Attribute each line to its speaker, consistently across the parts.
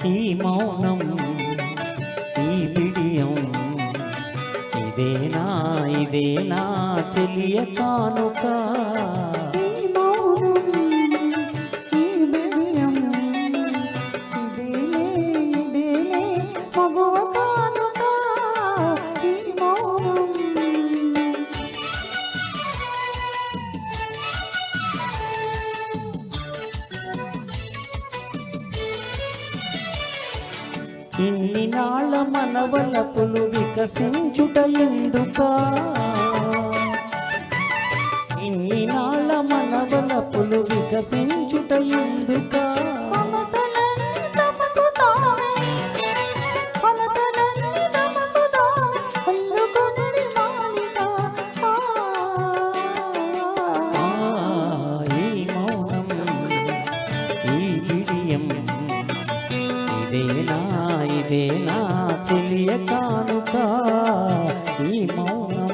Speaker 1: ఈ మౌనం ఈ బిడియం ఇదేనా ఇదేనా చెలియ కానుక ఇన్ని నాళ్ళ మనవలపులు వికసించుట ఎందుకా ఇన్ని నాళ్ళ మనవలపులు వికసించుట ఎందుకా ఈ మౌనం ఈ బిడియం ఇదేనా ఇదేనా చెలియ కానుక ఈ మౌనం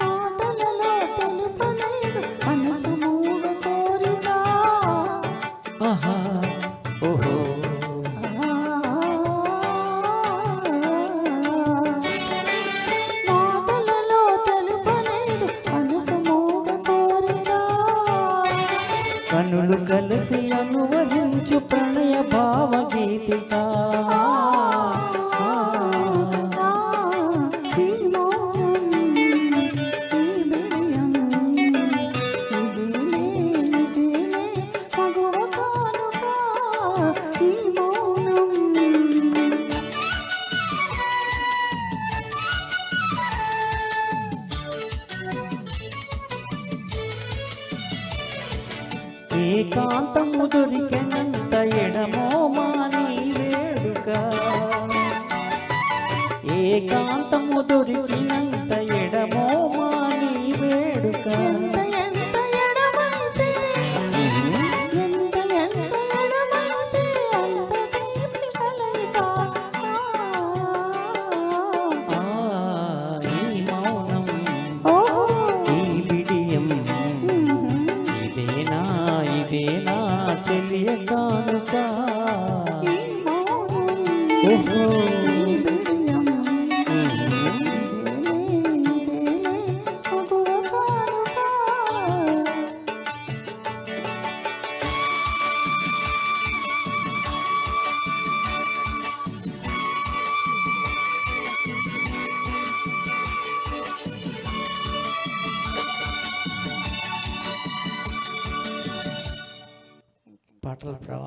Speaker 2: ఆటలలో తెలుపలేదు మనసు మూగ కోరిక
Speaker 1: ఆహా ఓహో కనులు కలిసి అనువదించు ప్రణయ భావగీతిక ఏకాంతము దొరికినంత ఎడమో మాని వేడుక ఏకాంతము దొరికినంత ఎడమో మాని వేడుక ఈ మౌనం ఈ బిడియం ఇదేనా ఇదేనా చెలియ కానుక ఓహో పాటల ప్రవాహం